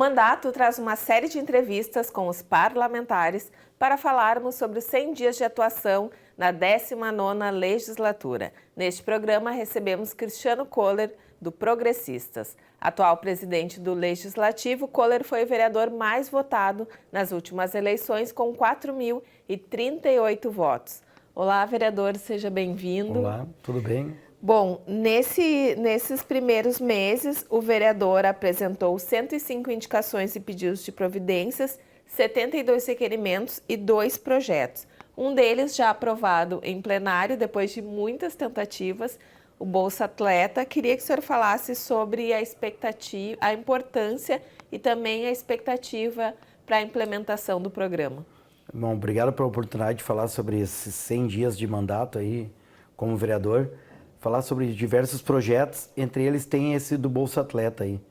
mandato traz uma série de entrevistas com os parlamentares para falarmos sobre os 100 dias de atuação na 19ª legislatura. Neste programa recebemos Cristiano Koller, do Progressistas. Atual presidente do Legislativo, Koller foi o vereador mais votado nas últimas eleições com 4.038 votos. Olá, vereador, seja bem-vindo. Olá, tudo bem? Bom, nesses primeiros meses, o vereador apresentou 105 indicações e pedidos de providências, 72 requerimentos e 2 projetos. Um deles já aprovado em plenário, depois de muitas tentativas, o Bolsa Atleta. Queria que o senhor falasse sobre a expectativa, a importância e também a expectativa para a implementação do programa. Bom, obrigado pela oportunidade de falar sobre esses 100 dias de mandato aí como vereador. Falar sobre diversos projetos, entre eles tem esse do Bolsa Atleta aí.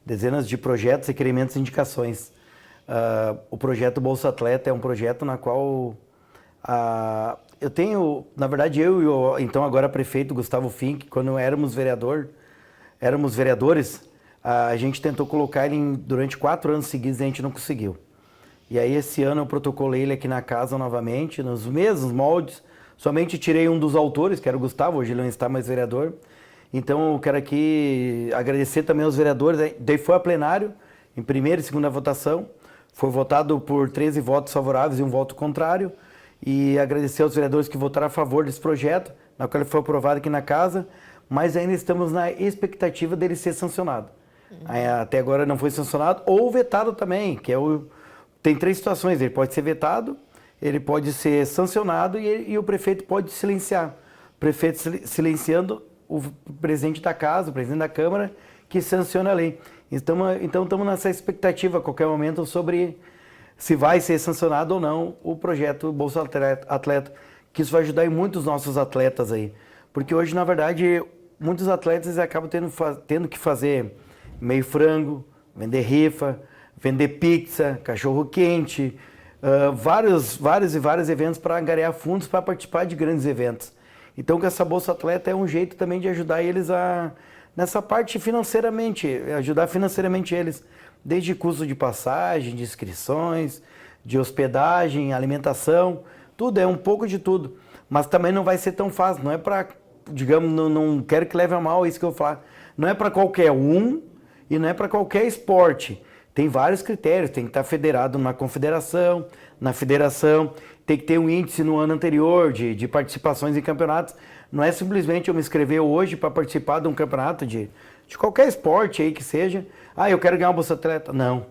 Dezenas de projetos, requerimentos e indicações. O projeto Bolsa Atleta é um projeto na qual eu tenho, na verdade eu e o então agora prefeito Gustavo Fink, quando éramos vereadores, a gente tentou colocar ele durante 4 anos seguidos e a gente não conseguiu. E aí esse ano eu protocolei ele aqui na casa novamente, nos mesmos moldes. Somente tirei um dos autores, que era o Gustavo, hoje ele não está mais vereador. Então eu quero aqui agradecer também aos vereadores. Daí foi a plenário, em primeira e segunda votação. Foi votado por 13 votos favoráveis e um voto contrário. E agradecer aos vereadores que votaram a favor desse projeto, na qual ele foi aprovado aqui na casa. Mas ainda estamos na expectativa dele ser sancionado. Até agora não foi sancionado, ou vetado também, que é tem 3 situações. Ele pode ser vetado, ele pode ser sancionado e o prefeito pode silenciar. O prefeito silenciando o presidente da casa, o presidente da Câmara, que sanciona a lei. Então estamos nessa expectativa a qualquer momento sobre se vai ser sancionado ou não o projeto Bolsa Atleta, que isso vai ajudar em muitos nossos atletas aí. Porque hoje, na verdade, muitos atletas acabam tendo que fazer meio frango, vender rifa, vender pizza, cachorro-quente, vários eventos para angariar fundos para participar de grandes eventos. Então, que essa Bolsa Atleta é um jeito também de ajudar eles nessa parte financeiramente, ajudar financeiramente eles, desde custo de passagem, de inscrições, de hospedagem, alimentação, tudo, é um pouco de tudo. Mas também não vai ser tão fácil, não é para, digamos, não quero que leve a mal isso que eu vou falar, não é para qualquer um e não é para qualquer esporte. Tem vários critérios, tem que estar federado na confederação, na federação, tem que ter um índice no ano anterior de participações em campeonatos. Não é simplesmente eu me inscrever hoje para participar de um campeonato de qualquer esporte aí que seja. Eu quero ganhar uma Bolsa Atleta. Não.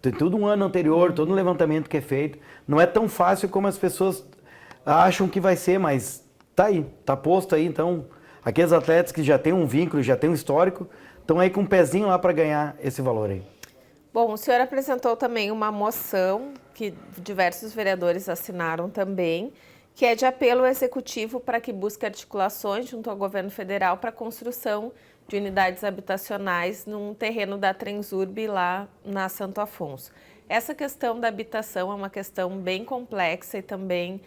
Tem tudo um ano anterior, todo um levantamento que é feito. Não é tão fácil como as pessoas acham que vai ser, mas tá aí, tá posto aí. Então, aqueles atletas que já têm um vínculo, já têm um histórico, estão aí com um pezinho lá para ganhar esse valor aí. Bom, o senhor apresentou também uma moção que diversos vereadores assinaram também, que é de apelo ao Executivo para que busque articulações junto ao governo federal para a construção de unidades habitacionais num terreno da Transurb lá na Santo Afonso. Essa questão da habitação é uma questão bem complexa e também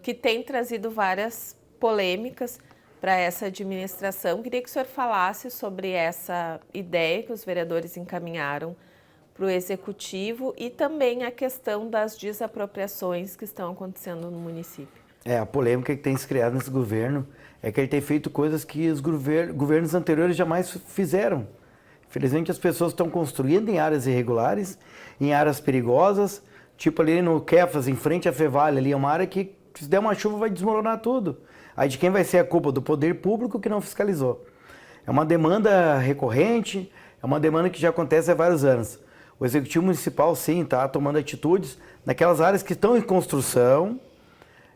que tem trazido várias polêmicas para essa administração. Queria que o senhor falasse sobre essa ideia que os vereadores encaminharam para o Executivo e também a questão das desapropriações que estão acontecendo no município. A polêmica que tem se criado nesse governo é que ele tem feito coisas que os governos anteriores jamais fizeram. Infelizmente as pessoas estão construindo em áreas irregulares, em áreas perigosas, tipo ali no Kefas, em frente à Fevale, ali é uma área que se der uma chuva vai desmoronar tudo. Aí de quem vai ser a culpa? Do poder público que não fiscalizou. É uma demanda recorrente, é uma demanda que já acontece há vários anos. O Executivo Municipal, sim, está tomando atitudes naquelas áreas que estão em construção,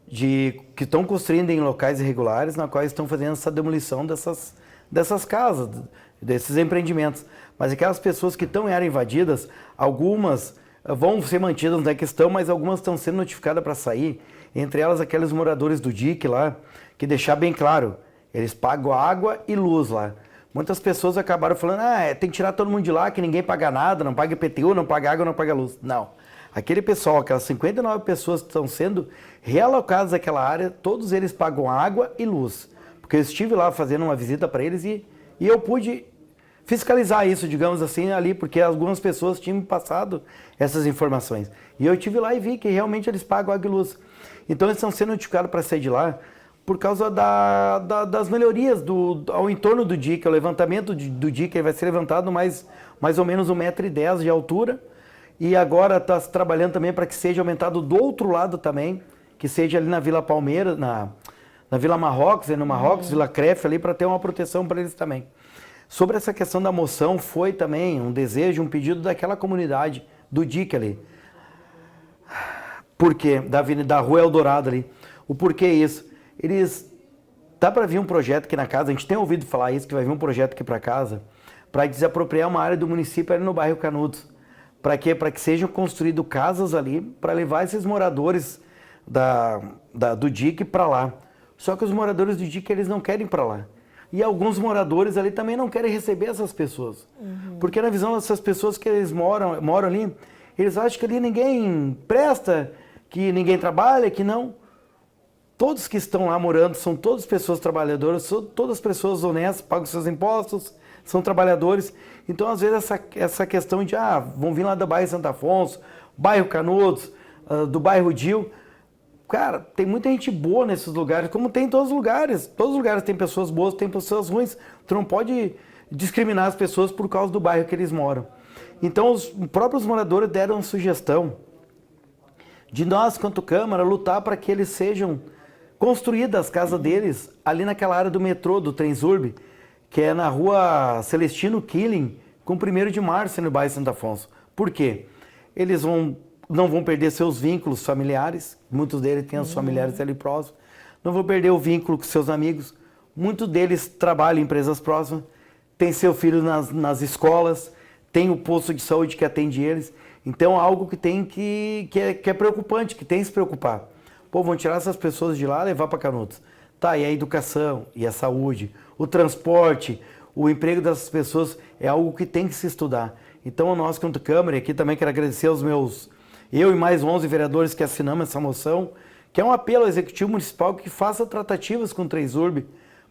que estão construindo em locais irregulares, na quais estão fazendo essa demolição dessas casas, desses empreendimentos. Mas aquelas pessoas que estão em áreas invadidas, algumas vão ser mantidas onde é que estão, mas algumas estão sendo notificadas para sair. Entre elas, aqueles moradores do DIC lá, que deixar bem claro, eles pagam água e luz lá. Muitas pessoas acabaram falando, tem que tirar todo mundo de lá, que ninguém paga nada, não paga IPTU, não paga água, não paga luz. Não. Aquele pessoal, aquelas 59 pessoas que estão sendo realocadas naquela área, todos eles pagam água e luz. Porque eu estive lá fazendo uma visita para eles e eu pude fiscalizar isso, digamos assim, ali, porque algumas pessoas tinham me passado essas informações. E eu estive lá e vi que realmente eles pagam água e luz. Então eles estão sendo notificados para sair de lá por causa das melhorias ao entorno do dique. O levantamento do dique vai ser levantado mais ou menos 1,10 m de altura. E agora está se trabalhando também para que seja aumentado do outro lado também, que seja ali na Vila Palmeiras, na Vila Marrocos, no Marrocos, Vila Crefe, ali para ter uma proteção para eles também. Sobre essa questão da moção, foi também um desejo, um pedido daquela comunidade, do dique ali. Por quê? Da Rua Eldorado ali. O porquê isso? Dá para vir um projeto aqui na casa, a gente tem ouvido falar isso, que vai vir um projeto aqui para casa, para desapropriar uma área do município ali no bairro Canudos. Para quê? Para que sejam construídas casas ali, para levar esses moradores do dique para lá. Só que os moradores do dique, eles não querem ir para lá. E alguns moradores ali também não querem receber essas pessoas. Porque na visão dessas pessoas que eles moram ali, eles acham que ali ninguém presta, que ninguém trabalha, que não. Todos que estão lá morando são todas pessoas trabalhadoras, são todas pessoas honestas, pagam seus impostos, são trabalhadores. Então, às vezes, essa questão de, vão vir lá do bairro Santo Afonso, bairro Canudos, do bairro Dil. Cara, tem muita gente boa nesses lugares, como tem em todos os lugares. Todos os lugares tem pessoas boas, tem pessoas ruins. Tu não pode discriminar as pessoas por causa do bairro que eles moram. Então, os próprios moradores deram sugestão de nós, quanto Câmara, lutar para que eles sejam construídas as casas deles ali naquela área do metrô, do Transurb, que é na Rua Celestino Killing, com 1º de março, no bairro Santo Afonso. Por quê? Eles não vão perder seus vínculos familiares, muitos deles têm os familiares ali próximos, não vão perder o vínculo com seus amigos, muitos deles trabalham em empresas próximas, têm seu filho nas escolas, tem o posto de saúde que atende eles, então é algo que é preocupante, que tem que se preocupar. Pô, vão tirar essas pessoas de lá e levar para Canudos. Tá, e a educação, e a saúde, o transporte, o emprego dessas pessoas é algo que tem que se estudar. Então, nós, quanto Câmara, e aqui também quero agradecer eu e mais 11 vereadores que assinamos essa moção, que é um apelo ao Executivo Municipal que faça tratativas com o Transurb,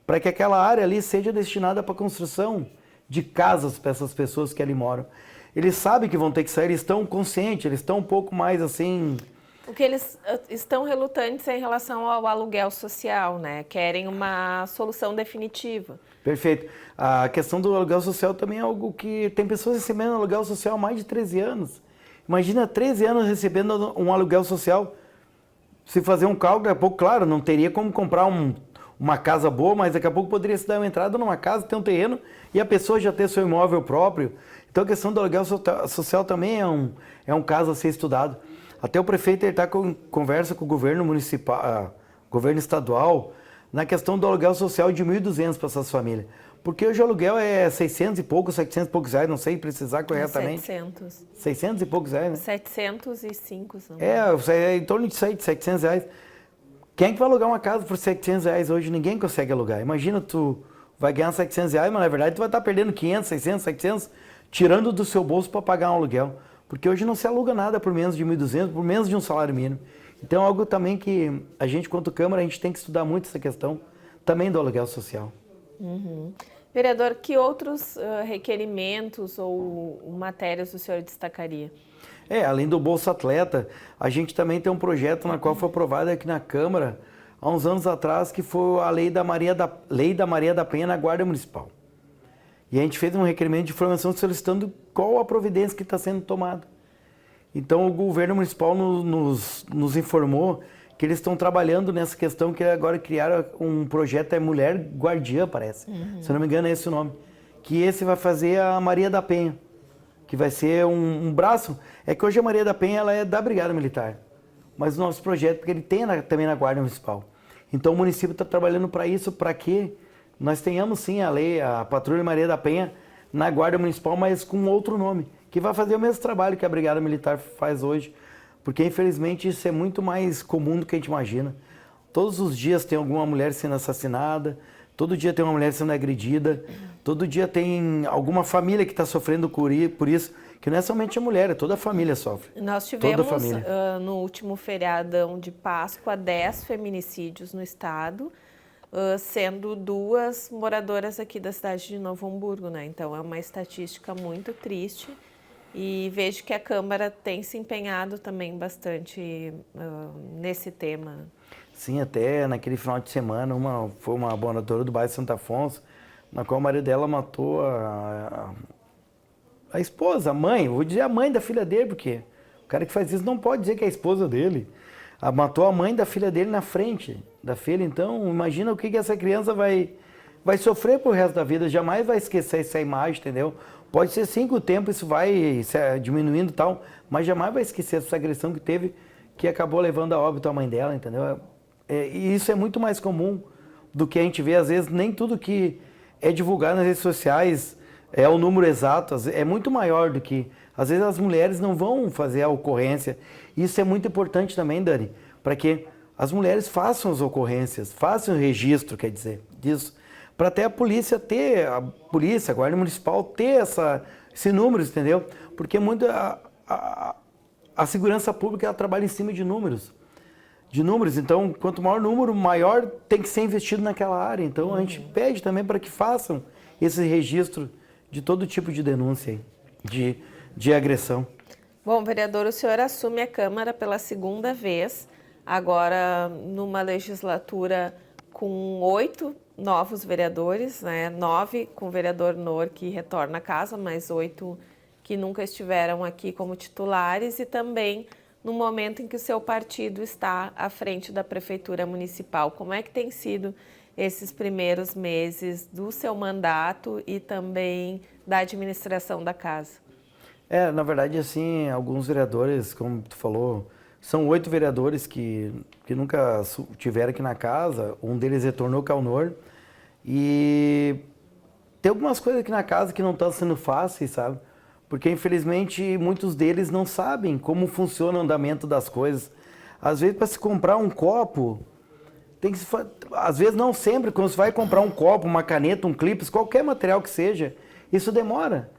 para que aquela área ali seja destinada para a construção de casas para essas pessoas que ali moram. Eles sabem que vão ter que sair, eles estão conscientes, eles estão um pouco mais assim... O que eles estão relutantes é em relação ao aluguel social, né? Querem uma solução definitiva. Perfeito. A questão do aluguel social também é algo que tem pessoas recebendo aluguel social há mais de 13 anos. Imagina 13 anos recebendo um aluguel social. Se fazer um cálculo, daqui a pouco, claro, não teria como comprar uma casa boa, mas daqui a pouco poderia se dar uma entrada numa casa, ter um terreno e a pessoa já ter seu imóvel próprio. Então a questão do aluguel social também é um caso a ser estudado. Até o prefeito está com conversa com o governo municipal, governo estadual, na questão do aluguel social de 1.200 para essas famílias. Porque hoje o aluguel é 600 e poucos, 700 e poucos reais, não sei precisar corretamente. 700. 600 e poucos reais, né? 705. É em torno de 700 reais. Quem é que vai alugar uma casa por 700 reais hoje? Ninguém consegue alugar. Imagina, tu vai ganhar 700 reais, mas na verdade tu vai estar perdendo 500, 600, 700, tirando do seu bolso para pagar um aluguel. Porque hoje não se aluga nada por menos de 1.200, por menos de um salário mínimo. Então é algo também que a gente, quanto Câmara, a gente tem que estudar muito essa questão também do aluguel social. Vereador, que outros requerimentos ou matérias o senhor destacaria? Além do Bolsa Atleta, a gente também tem um projeto na qual foi aprovado aqui na Câmara há uns anos atrás, que foi a Lei da Maria da Penha na Guarda Municipal. E a gente fez um requerimento de informação solicitando qual a providência que está sendo tomada. Então o governo municipal nos informou que eles estão trabalhando nessa questão, que agora criaram um projeto, Mulher Guardiã, parece. Se eu não me engano é esse o nome. Que esse vai fazer a Maria da Penha, que vai ser um braço. É que hoje a Maria da Penha ela é da Brigada Militar, mas o nosso projeto, porque ele tem também na Guarda Municipal. Então o município está trabalhando para isso, para que nós tenhamos sim a Patrulha Maria da Penha na Guarda Municipal, mas com outro nome, que vai fazer o mesmo trabalho que a Brigada Militar faz hoje, porque infelizmente isso é muito mais comum do que a gente imagina. Todos os dias tem alguma mulher sendo assassinada, todo dia tem uma mulher sendo agredida, todo dia tem alguma família que está sofrendo por isso, que não é somente a mulher, toda a família sofre. Nós tivemos no último feriadão de Páscoa 10 feminicídios no estado. sendo 2 moradoras aqui da cidade de Novo Hamburgo, né? Então é uma estatística muito triste e vejo que a Câmara tem se empenhado também bastante nesse tema. Sim, até naquele final de semana, foi uma moradora do bairro Santo Afonso, na qual o marido dela matou a esposa, a mãe, vou dizer a mãe da filha dele, porque o cara que faz isso não pode dizer que é a esposa dele. Matou a mãe da filha dele na frente da filha, então imagina o que essa criança vai sofrer pro resto da vida, jamais vai esquecer essa imagem, entendeu? Pode ser sim que o tempo isso vai diminuindo e tal, mas jamais vai esquecer essa agressão que teve, que acabou levando a óbito a mãe dela, entendeu? E isso é muito mais comum do que a gente vê, às vezes nem tudo que é divulgado nas redes sociais é o número exato, é muito maior do que... Às vezes as mulheres não vão fazer a ocorrência. Isso é muito importante também, Dani, para que as mulheres façam as ocorrências, façam o registro, quer dizer, disso, para até a polícia, a Guarda Municipal ter esse número, entendeu? Porque muito a segurança pública ela trabalha em cima de números. Então, quanto maior número, maior tem que ser investido naquela área. Então, a gente pede também para que façam esse registro de todo tipo de denúncia de agressão. Bom, vereador, o senhor assume a Câmara pela 2ª vez, agora numa legislatura com 8 novos vereadores, né? 9 com o vereador Nor, que retorna à casa, mas 8 que nunca estiveram aqui como titulares, e também no momento em que o seu partido está à frente da Prefeitura Municipal. Como é que tem sido esses primeiros meses do seu mandato e também da administração da casa? Na verdade, assim, alguns vereadores, como tu falou, são 8 vereadores que nunca estiveram aqui na casa, um deles retornou ao Nor, e tem algumas coisas aqui na casa que não estão sendo fáceis, sabe? Porque, infelizmente, muitos deles não sabem como funciona o andamento das coisas. Às vezes, para se comprar um copo, às vezes não sempre, quando você vai comprar um copo, uma caneta, um clipe, qualquer material que seja, isso demora.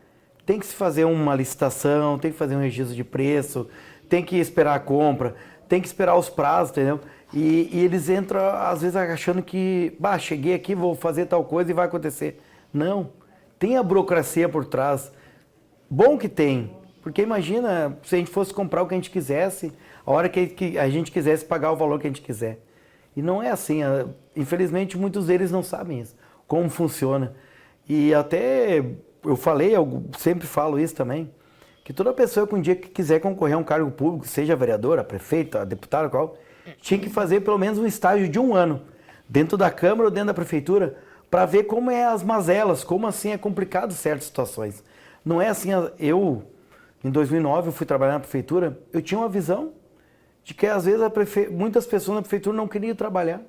Tem que se fazer uma licitação, tem que fazer um registro de preço, tem que esperar a compra, tem que esperar os prazos, entendeu? E eles entram, às vezes, achando que, cheguei aqui, vou fazer tal coisa e vai acontecer. Não, tem a burocracia por trás. Bom que tem, porque imagina se a gente fosse comprar o que a gente quisesse, a hora que a gente quisesse pagar o valor que a gente quiser. E não é assim, infelizmente muitos deles não sabem isso, como funciona. E até eu sempre falo isso também, que toda pessoa que um dia quiser concorrer a um cargo público, seja vereadora, prefeita, deputada, tinha que fazer pelo menos um estágio de 1 ano, dentro da Câmara ou dentro da Prefeitura, para ver como é as mazelas, como assim é complicado certas situações. Não é assim, em 2009 eu fui trabalhar na Prefeitura, eu tinha uma visão de que às vezes muitas pessoas na Prefeitura não queriam trabalhar.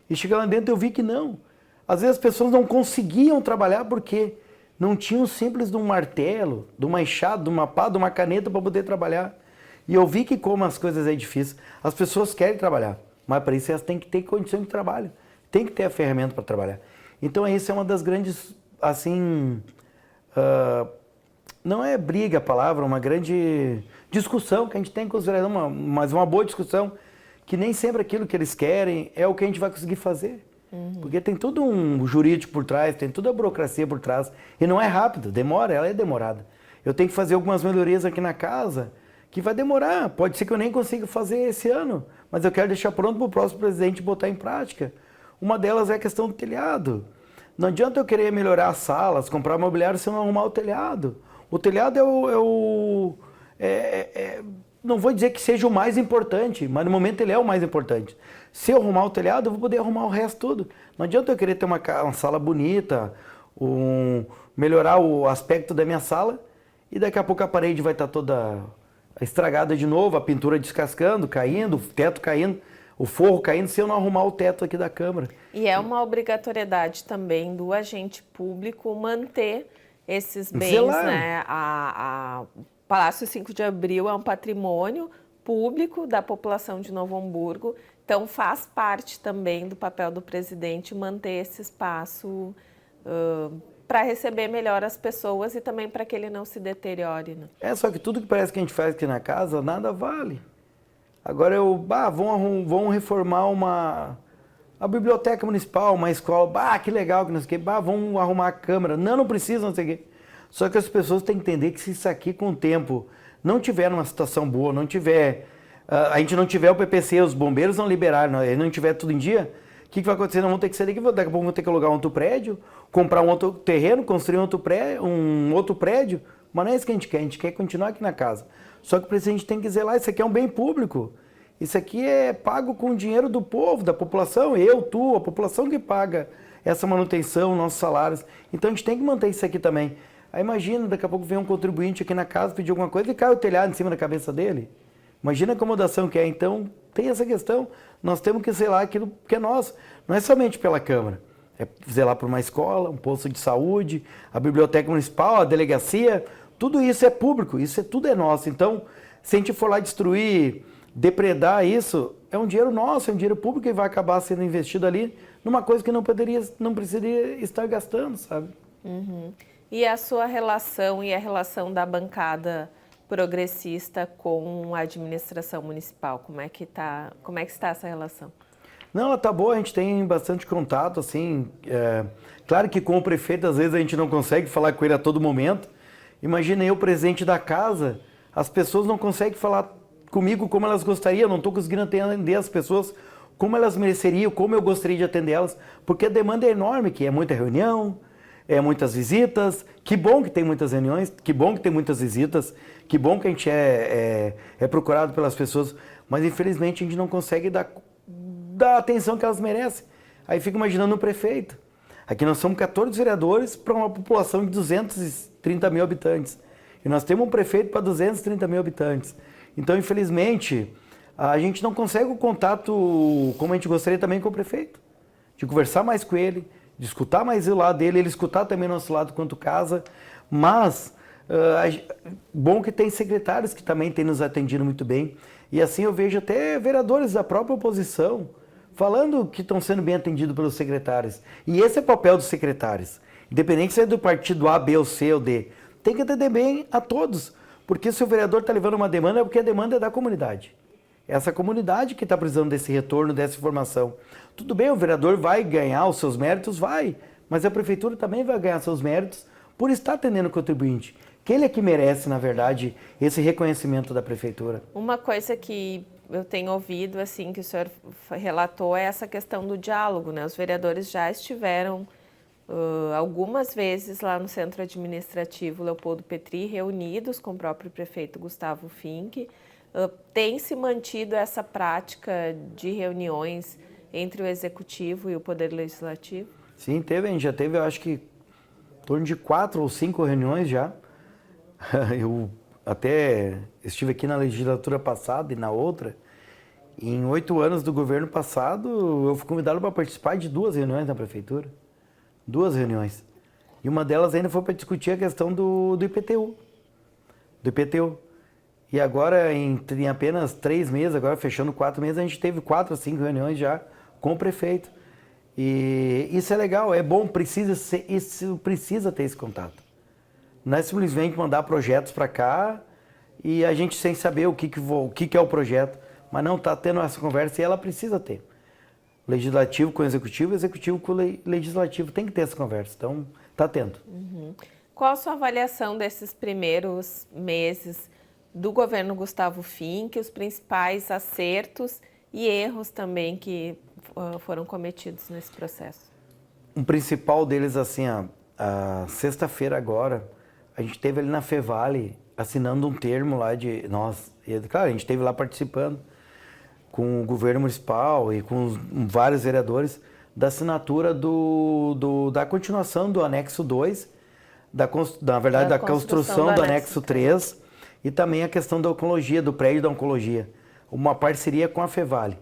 E chegando lá dentro eu vi que não. Às vezes as pessoas não conseguiam trabalhar porque não tinham simples de um martelo, de uma enxada, de uma pá, de uma caneta para poder trabalhar. E eu vi que como as coisas é difícil. As pessoas querem trabalhar, mas para isso elas têm que ter condição de trabalho. Tem que ter a ferramenta para trabalhar. Então essa é uma das grandes, assim, não é briga a palavra, uma grande discussão que a gente tem com os vereadores, mas uma boa discussão, que nem sempre aquilo que eles querem é o que a gente vai conseguir fazer. Porque tem todo um jurídico por trás, tem toda a burocracia por trás. E não é rápido, ela é demorada. Eu tenho que fazer algumas melhorias aqui na casa, que vai demorar. Pode ser que eu nem consiga fazer esse ano, mas eu quero deixar pronto para o próximo presidente botar em prática. Uma delas é a questão do telhado. Não adianta eu querer melhorar as salas, comprar mobiliário se eu não arrumar o telhado. O telhado não vou dizer que seja o mais importante, mas no momento ele é o mais importante. Se eu arrumar o telhado, eu vou poder arrumar o resto tudo. Não adianta eu querer ter uma sala bonita, melhorar o aspecto da minha sala, e daqui a pouco a parede vai estar toda estragada de novo, a pintura descascando, caindo, o teto caindo, o forro caindo, se eu não arrumar o teto aqui da Câmara. E é uma obrigatoriedade também do agente público manter esses bens, Zelar. né? O Palácio 5 de Abril é um patrimônio público da população de Novo Hamburgo, então faz parte também do papel do presidente manter esse espaço para receber melhor as pessoas e também para que ele não se deteriore. Né? Só que tudo que parece que a gente faz aqui na casa, nada vale. Agora vão reformar A biblioteca municipal, uma escola, que legal, que não sei o quê, vamos arrumar a câmera. Não precisa, não sei o quê. Só que as pessoas têm que entender que se isso aqui com o tempo não tiver numa situação boa, não tiver, a gente não tiver o PPC, os bombeiros não liberaram, não tiver tudo em dia, o que vai acontecer? Não vão ter que sair daqui, daqui a pouco vão ter que alugar um outro prédio, comprar um outro terreno, construir um outro prédio, mas não é isso que a gente quer continuar aqui na casa. Só que por isso a gente tem que zelar, isso aqui é um bem público, isso aqui é pago com o dinheiro do povo, da população, a população que paga essa manutenção, nossos salários, então a gente tem que manter isso aqui também. Aí imagina, daqui a pouco vem um contribuinte aqui na casa pedir alguma coisa e cai o telhado em cima da cabeça dele. Imagina a acomodação que é. Então, tem essa questão. Nós temos que zelar aquilo que é nosso. Não é somente pela Câmara. É zelar por uma escola, um posto de saúde, a biblioteca municipal, a delegacia. Tudo isso é público, tudo é nosso. Então, se a gente for lá destruir, depredar isso, é um dinheiro nosso, é um dinheiro público que vai acabar sendo investido ali numa coisa que não precisaria estar gastando, sabe? Uhum. E a sua relação e a relação da bancada progressista com a administração municipal? Como é que está essa relação? Não, ela tá boa, a gente tem bastante contato, assim, claro que com o prefeito às vezes a gente não consegue falar com ele a todo momento. Imagina eu, presidente da casa, as pessoas não conseguem falar comigo como elas gostariam, não estou conseguindo atender as pessoas como elas mereceriam, como eu gostaria de atender elas, porque a demanda é enorme, que é muita reunião, muitas visitas. Que bom que tem muitas reuniões, que bom que tem muitas visitas, que bom que a gente é procurado pelas pessoas, mas infelizmente a gente não consegue dar a atenção que elas merecem. Aí fica imaginando o prefeito. Aqui nós somos 14 vereadores para uma população de 230 mil habitantes. E nós temos um prefeito para 230 mil habitantes. Então, infelizmente, a gente não consegue o contato como a gente gostaria também com o prefeito. De conversar mais com ele, de escutar mais o lado dele, ele escutar também o nosso lado quanto casa, mas bom que tem secretários que também têm nos atendido muito bem, e assim eu vejo até vereadores da própria oposição falando que estão sendo bem atendidos pelos secretários, e esse é o papel dos secretários, independente se é do partido A, B ou C ou D, tem que atender bem a todos, porque se o vereador está levando uma demanda é porque a demanda é da comunidade. Essa comunidade que está precisando desse retorno, dessa informação. Tudo bem, o vereador vai ganhar os seus méritos? Vai. Mas a prefeitura também vai ganhar seus méritos por estar atendendo o contribuinte. Que ele é que merece, na verdade, esse reconhecimento da prefeitura. Uma coisa que eu tenho ouvido, assim, que o senhor relatou, é essa questão do diálogo, né? Os vereadores já estiveram algumas vezes lá no Centro Administrativo Leopoldo Petri, reunidos com o próprio prefeito Gustavo Finck. Tem se mantido essa prática de reuniões entre o Executivo e o Poder Legislativo? Sim, a gente já teve, eu acho que, em torno de 4 ou 5 reuniões já. Eu até estive aqui na legislatura passada e na outra. Em 8 anos do governo passado, eu fui convidado para participar de 2 reuniões na prefeitura. 2 reuniões. E uma delas ainda foi para discutir a questão do IPTU. Do IPTU. E agora, em apenas 3 meses, agora fechando 4 meses, a gente teve 4 ou 5 reuniões já com o prefeito. E isso é legal, é bom, precisa ter esse contato. Não é simplesmente mandar projetos para cá e a gente sem saber o que é o projeto. Mas não, está tendo essa conversa e ela precisa ter. Legislativo com executivo, executivo com legislativo, tem que ter essa conversa. Então, está tendo. Uhum. Qual a sua avaliação desses primeiros meses do governo Gustavo Finck, os principais acertos e erros também que foram cometidos nesse processo? O principal deles, assim, a sexta-feira agora, a gente esteve ali na Fevale assinando um termo lá de nós. E, claro, a gente esteve lá participando com o governo municipal e com vários vereadores da assinatura da continuação do anexo 2, da construção do anexo 3 e também a questão da oncologia, do prédio da oncologia. Uma parceria com a Fevale.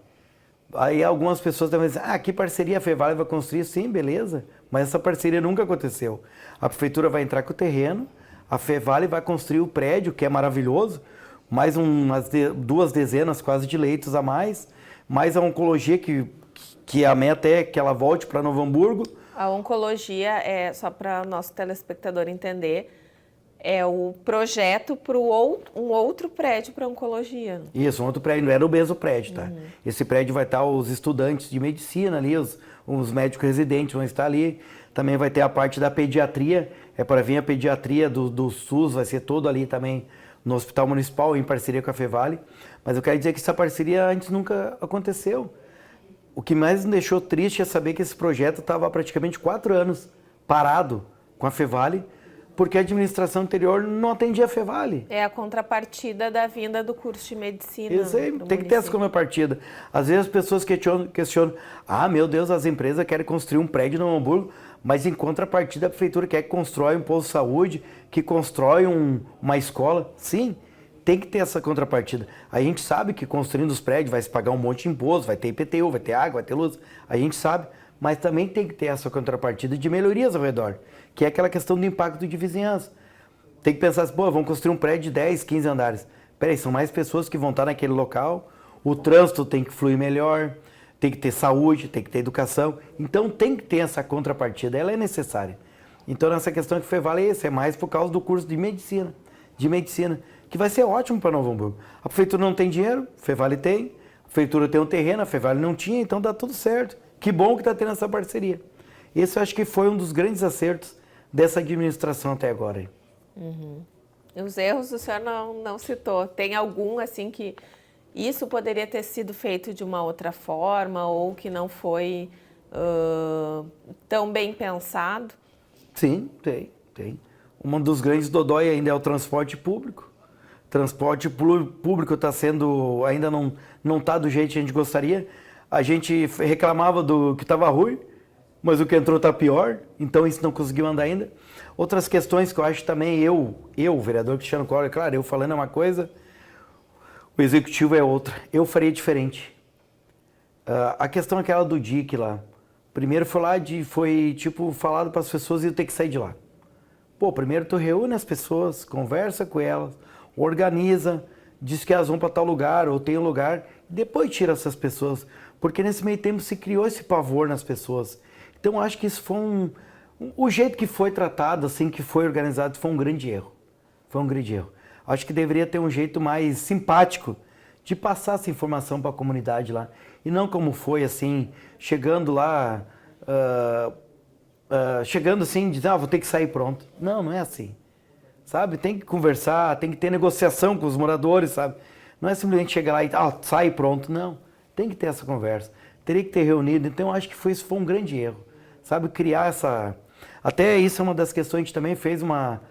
Aí algumas pessoas também dizem, que parceria a Fevale vai construir? Sim, beleza, mas essa parceria nunca aconteceu. A prefeitura vai entrar com o terreno, a Fevale vai construir o prédio, que é maravilhoso, mais 2 dezenas quase de leitos a mais a oncologia, que a meta é que ela volte para Novo Hamburgo. A oncologia, só para o nosso telespectador entender, É o projeto para um outro prédio para oncologia. Isso, um outro prédio, não era o mesmo prédio, tá? Esse prédio vai estar os estudantes de medicina ali, os médicos residentes vão estar ali. Também vai ter a parte da pediatria, é para vir a pediatria do SUS, vai ser todo ali também no Hospital Municipal, em parceria com a Fevale. Mas eu quero dizer que essa parceria antes nunca aconteceu. O que mais me deixou triste é saber que esse projeto estava praticamente 4 anos parado com a Fevale, porque a administração anterior não atendia a Fevale. É a contrapartida da vinda do curso de medicina. Isso aí, tem que ter essa contrapartida. Às vezes as pessoas questionam, meu Deus, as empresas querem construir um prédio no Hamburgo, mas em contrapartida a prefeitura quer que constrói um posto de saúde, que constrói uma escola. Sim, tem que ter essa contrapartida. A gente sabe que construindo os prédios vai se pagar um monte de imposto, vai ter IPTU, vai ter água, vai ter luz, a gente sabe, mas também tem que ter essa contrapartida de melhorias ao redor, que é aquela questão do impacto de vizinhança. Tem que pensar assim, vamos construir um prédio de 10, 15 andares. Peraí, são mais pessoas que vão estar naquele local, o trânsito tem que fluir melhor, tem que ter saúde, tem que ter educação. Então tem que ter essa contrapartida, ela é necessária. Então nessa questão que foi valer isso, é mais por causa do curso de medicina, que vai ser ótimo para Novo Hamburgo. A prefeitura não tem dinheiro, a Fevale tem, a prefeitura tem um terreno, a Fevale não tinha, então dá tudo certo. Que bom que está tendo essa parceria. Esse eu acho que foi um dos grandes acertos dessa administração até agora. Os erros o senhor não citou. Tem algum assim que isso poderia ter sido feito de uma outra forma ou que não foi tão bem pensado? Sim, tem. Um dos grandes dodói ainda é o transporte público. Transporte público está sendo, ainda não está do jeito que a gente gostaria. A gente reclamava do que estava ruim, mas o que entrou está pior, então isso não conseguiu andar ainda. Outras questões que eu acho também, o vereador Cristiano Collor, claro, eu falando é uma coisa, o executivo é outra. Eu faria diferente. A questão é aquela do DIC lá. Primeiro foi falado para as pessoas e ter que sair de lá. Primeiro tu reúne as pessoas, conversa com elas, organiza, diz que elas vão para tal lugar ou tem um lugar, depois tira essas pessoas, porque nesse meio tempo se criou esse pavor nas pessoas. Então eu acho que isso foi o jeito que foi tratado, assim, que foi organizado, foi um grande erro. Foi um grande erro. Acho que deveria ter um jeito mais simpático de passar essa informação para a comunidade lá. E não como foi, assim, chegando lá, chegando assim, dizendo, vou ter que sair pronto. Não é assim. Sabe? Tem que conversar, tem que ter negociação com os moradores, sabe? Não é simplesmente chegar lá e sai pronto. Não. Tem que ter essa conversa. Teria que ter reunido. Então, eu acho que isso foi um grande erro. Sabe? Criar essa... Até isso é uma das questões, a gente também fez uma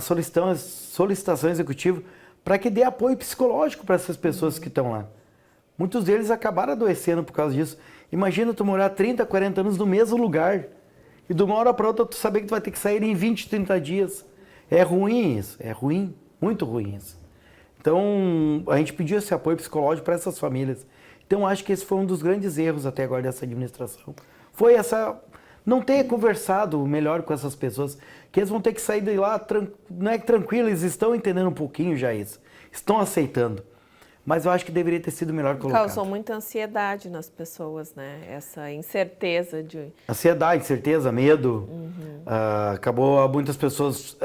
solicitação executiva para que dê apoio psicológico para essas pessoas que estão lá. Muitos deles acabaram adoecendo por causa disso. Imagina tu morar 30, 40 anos no mesmo lugar e de uma hora para outra tu saber que tu vai ter que sair em 20, 30 dias. É ruim isso, é ruim, muito ruim isso. Então, a gente pediu esse apoio psicológico para essas famílias. Então, acho que esse foi um dos grandes erros até agora dessa administração. Foi não ter conversado melhor com essas pessoas, que eles vão ter que sair de lá, não é tranquilo, eles estão entendendo um pouquinho já isso, estão aceitando. Mas eu acho que deveria ter sido melhor colocado. Causou muita ansiedade nas pessoas, né? Essa incerteza de... Ansiedade, incerteza, medo. Acabou muitas pessoas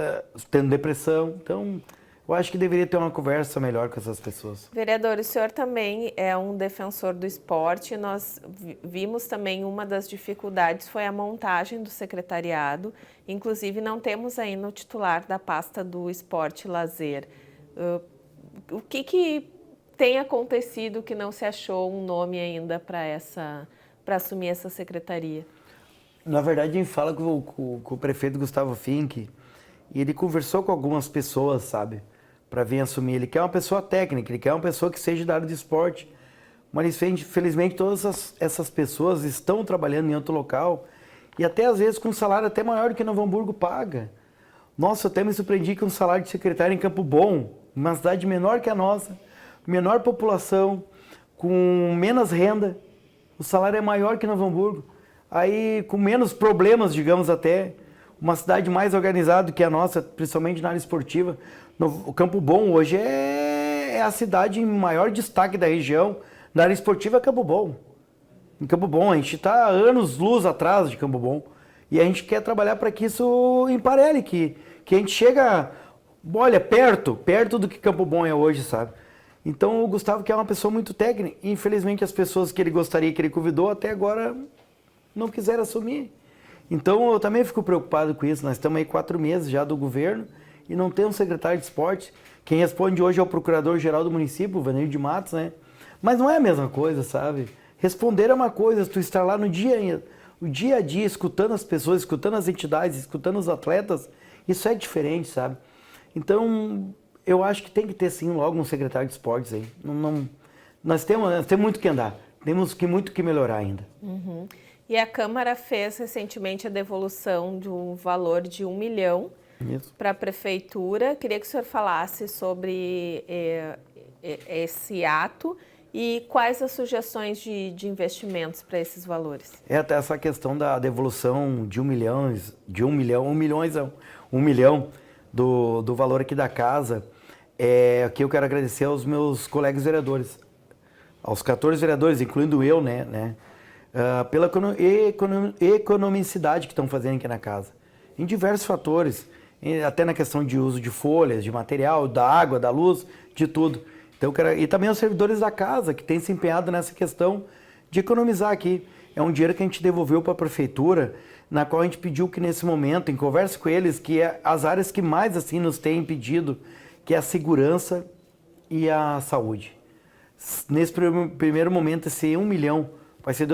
tendo depressão. Então, eu acho que deveria ter uma conversa melhor com essas pessoas. Vereador, o senhor também é um defensor do esporte. Nós vimos também uma das dificuldades foi a montagem do secretariado. Inclusive, não temos ainda o titular da pasta do esporte e lazer. O que tem acontecido que não se achou um nome ainda para assumir essa secretaria? Na verdade, a gente fala com o prefeito Gustavo Fink e ele conversou com algumas pessoas, sabe, para vir assumir. Ele quer uma pessoa técnica, ele quer uma pessoa que seja da área de esporte, mas infelizmente todas essas pessoas estão trabalhando em outro local e até às vezes com um salário até maior do que Novo Hamburgo paga. Nossa, eu até me surpreendi que um salário de secretário em Campo Bom, uma cidade menor que a nossa, menor população, com menos renda, o salário é maior que Novo Hamburgo. Aí, com menos problemas, digamos até, uma cidade mais organizada que a nossa, principalmente na área esportiva. O Campo Bom hoje é a cidade em maior destaque da região. Na área esportiva é Campo Bom. Em Campo Bom, a gente está anos-luz atrás de Campo Bom. E a gente quer trabalhar para que isso emparelhe, que que a gente chega, olha, perto do que Campo Bom é hoje, sabe? Então o Gustavo, que é uma pessoa muito técnica, infelizmente as pessoas que ele gostaria, que ele convidou, até agora não quiseram assumir. Então eu também fico preocupado com isso. Nós estamos aí 4 meses já do governo e não tem um secretário de esporte. Quem responde hoje é o procurador-geral do município, o Vanir de Matos, né? Mas não é a mesma coisa, sabe? Responder é uma coisa, tu estar lá no dia a dia, escutando as pessoas, escutando as entidades, escutando os atletas, isso é diferente, sabe? Então, eu acho que tem que ter sim logo um secretário de esportes aí. Nós temos muito que andar, temos muito que melhorar ainda. Uhum. E a Câmara fez recentemente a devolução de um valor de 1 milhão para a Prefeitura. Queria que o senhor falasse sobre esse ato e quais as sugestões de investimentos para esses valores. Até essa questão da devolução de 1 milhão do valor aqui da casa, aqui eu quero agradecer aos meus colegas vereadores, aos 14 vereadores, incluindo eu, né? Pela economicidade que estão fazendo aqui na casa, em diversos fatores, até na questão de uso de folhas, de material, da água, da luz, de tudo. Então, e também os servidores da casa, que têm se empenhado nessa questão de economizar aqui. É um dinheiro que a gente devolveu para a prefeitura, na qual a gente pediu que nesse momento, em conversa com eles, que as áreas que mais assim nos têm pedido, que é a segurança e a saúde. Nesse primeiro momento, esse 1 milhão vai ser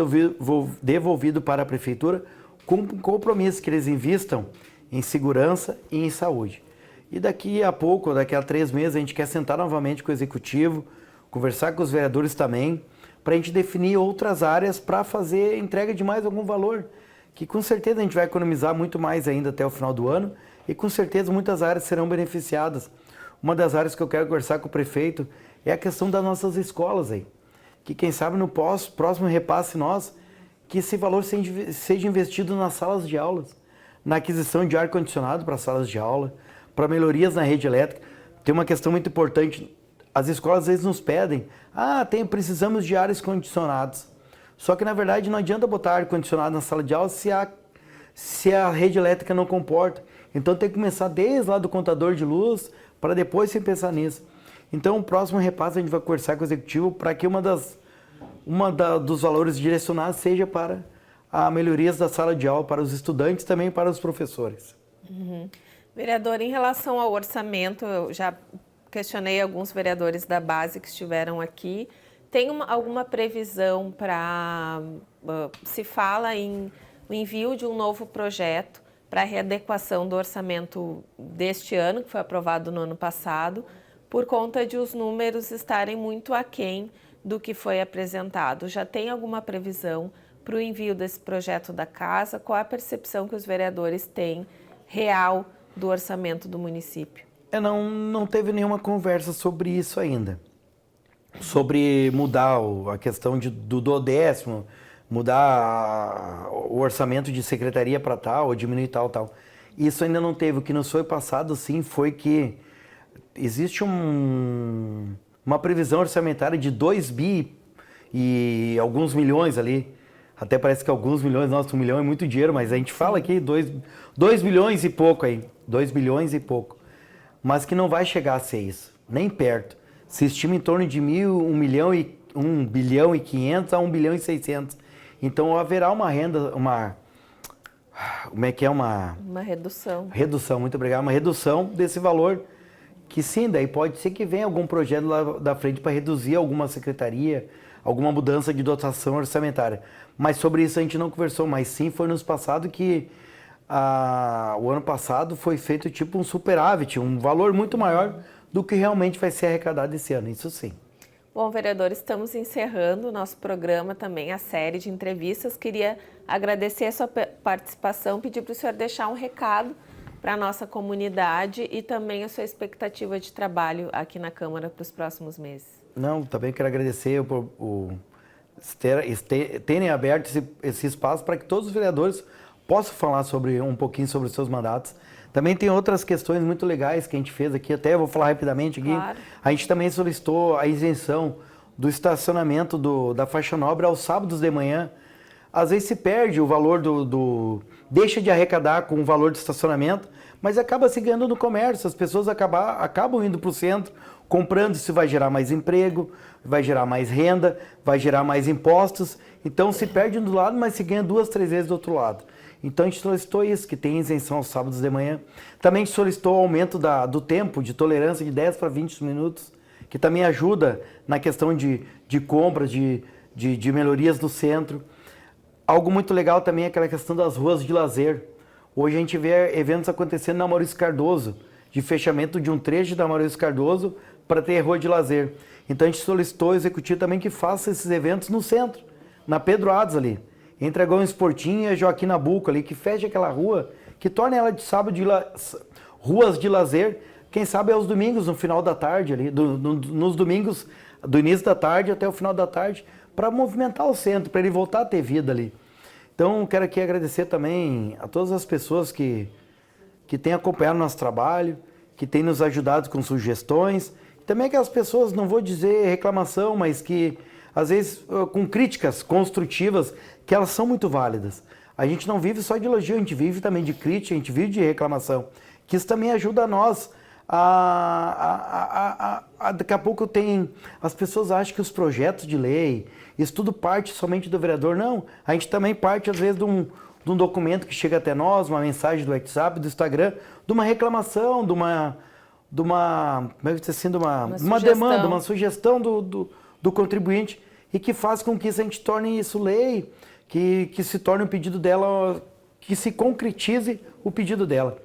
devolvido para a prefeitura com um compromisso que eles investam em segurança e em saúde. E daqui a pouco, daqui a 3 meses, a gente quer sentar novamente com o executivo, conversar com os vereadores também, para a gente definir outras áreas para fazer entrega de mais algum valor, que com certeza a gente vai economizar muito mais ainda até o final do ano e com certeza muitas áreas serão beneficiadas. Uma das áreas que eu quero conversar com o prefeito é a questão das nossas escolas aí. Que quem sabe no próximo repasse que esse valor seja investido nas salas de aulas, na aquisição de ar-condicionado para as salas de aula, para melhorias na rede elétrica. Tem uma questão muito importante, as escolas às vezes nos pedem, precisamos de ares condicionados. Só que na verdade não adianta botar ar-condicionado na sala de aula se a rede elétrica não comporta. Então tem que começar desde lá do contador de luz, para depois se pensar nisso. Então, o próximo repasse a gente vai conversar com o executivo para que dos valores direcionados seja para a melhorias da sala de aula para os estudantes, também para os professores. Uhum. Vereador, em relação ao orçamento, eu já questionei alguns vereadores da base que estiveram aqui. Tem alguma previsão para... se fala em o envio de um novo projeto para a readequação do orçamento deste ano, que foi aprovado no ano passado, por conta de os números estarem muito aquém do que foi apresentado. Já tem alguma previsão para o envio desse projeto da casa? Qual a percepção que os vereadores têm real do orçamento do município? Não teve nenhuma conversa sobre isso ainda. Sobre mudar a questão do 10º, mudar o orçamento de secretaria para tal, ou diminuir tal. Isso ainda não teve. O que nos foi passado, sim, foi que existe uma previsão orçamentária de 2 bi e alguns milhões ali. Até parece que alguns milhões, nossa, 1 milhão é muito dinheiro, mas a gente fala aqui 2 bilhões e pouco aí. 2 bilhões e pouco. Mas que não vai chegar a ser isso, nem perto. Se estima em torno de 1 bilhão e 500 a 1 bilhão e 600. Então haverá uma redução. Redução, muito obrigado. Uma redução desse valor, que sim, daí pode ser que venha algum projeto lá da frente para reduzir alguma secretaria, alguma mudança de dotação orçamentária. Mas sobre isso a gente não conversou, mas sim foi nos passado que o ano passado foi feito tipo um superávit, um valor muito maior do que realmente vai ser arrecadado esse ano, isso sim. Bom, vereador, estamos encerrando o nosso programa também, a série de entrevistas. Queria agradecer a sua participação, pedir para o senhor deixar um recado para a nossa comunidade e também a sua expectativa de trabalho aqui na Câmara para os próximos meses. Não, também quero agradecer terem aberto esse espaço para que todos os vereadores possam falar um pouquinho sobre os seus mandatos. Também tem outras questões muito legais que a gente fez aqui, até vou falar rapidamente aqui. Claro. A gente também solicitou a isenção do estacionamento da faixa nobre aos sábados de manhã. às vezes se perde o valor deixa de arrecadar com o valor de estacionamento, mas acaba se ganhando no comércio, as pessoas acabam indo para o centro, comprando, isso vai gerar mais emprego, vai gerar mais renda, vai gerar mais impostos, então se perde do lado, mas se ganha 2, 3 vezes do outro lado. Então a gente solicitou isso, que tem isenção aos sábados de manhã. Também a gente solicitou o aumento do tempo de tolerância de 10 para 20 minutos, que também ajuda na questão de compra, de melhorias no centro. Algo muito legal também é aquela questão das ruas de lazer. Hoje a gente vê eventos acontecendo na Maurício Cardoso, de fechamento de um trecho da Maurício Cardoso para ter rua de lazer. Então a gente solicitou ao executivo também que faça esses eventos no centro, na Pedro Ades ali, entre a Gomes Portinho e a Joaquim Nabuco ali, que feche aquela rua, que torne ela de sábado ruas de lazer, quem sabe aos domingos, no final da tarde ali, nos domingos, do início da tarde até o final da tarde, para movimentar o centro, para ele voltar a ter vida ali. Então, quero aqui agradecer também a todas as pessoas que têm acompanhado o nosso trabalho, que têm nos ajudado com sugestões. Também aquelas pessoas, não vou dizer reclamação, mas que, às vezes, com críticas construtivas, que elas são muito válidas. A gente não vive só de elogio, a gente vive também de crítica, a gente vive de reclamação. Que isso também ajuda a nós daqui a pouco as pessoas acham que os projetos de lei, isso tudo parte somente do vereador. Não, a gente também parte às vezes de um documento que chega até nós, uma mensagem do WhatsApp, do Instagram, de uma reclamação, de uma demanda, uma sugestão do contribuinte, e que faz com que a gente torne isso lei, que se torne o pedido dela, que se concretize o pedido dela.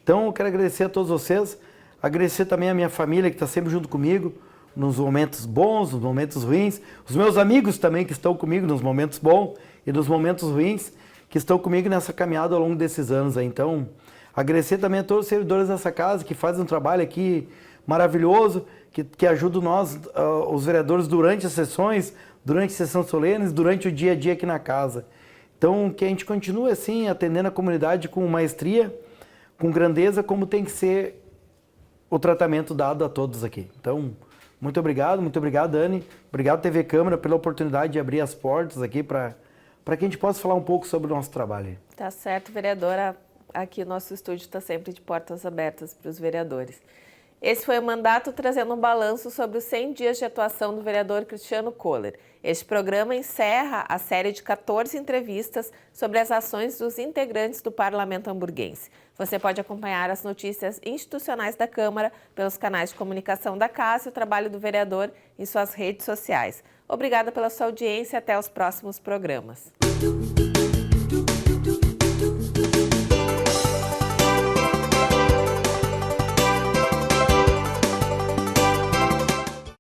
Então, eu quero agradecer a todos vocês, agradecer também a minha família que está sempre junto comigo, nos momentos bons, nos momentos ruins, os meus amigos também que estão comigo nos momentos bons e nos momentos ruins, que estão comigo nessa caminhada ao longo desses anos aí. Então, agradecer também a todos os servidores dessa casa que fazem um trabalho aqui maravilhoso, que ajudam nós, os vereadores, durante as sessões, durante sessões solenes, durante o dia a dia aqui na casa. Então, que a gente continue assim, atendendo a comunidade com maestria, com grandeza, como tem que ser o tratamento dado a todos aqui. Então, muito obrigado, Dani. Obrigado, TV Câmara, pela oportunidade de abrir as portas aqui para que a gente possa falar um pouco sobre o nosso trabalho. Tá certo, vereadora. Aqui o nosso estúdio está sempre de portas abertas para os vereadores. Esse foi o mandato trazendo um balanço sobre os 100 dias de atuação do vereador Cristiano Kohler. Este programa encerra a série de 14 entrevistas sobre as ações dos integrantes do Parlamento Hamburguense. Você pode acompanhar as notícias institucionais da Câmara pelos canais de comunicação da Casa e o trabalho do vereador em suas redes sociais. Obrigada pela sua audiência e até os próximos programas.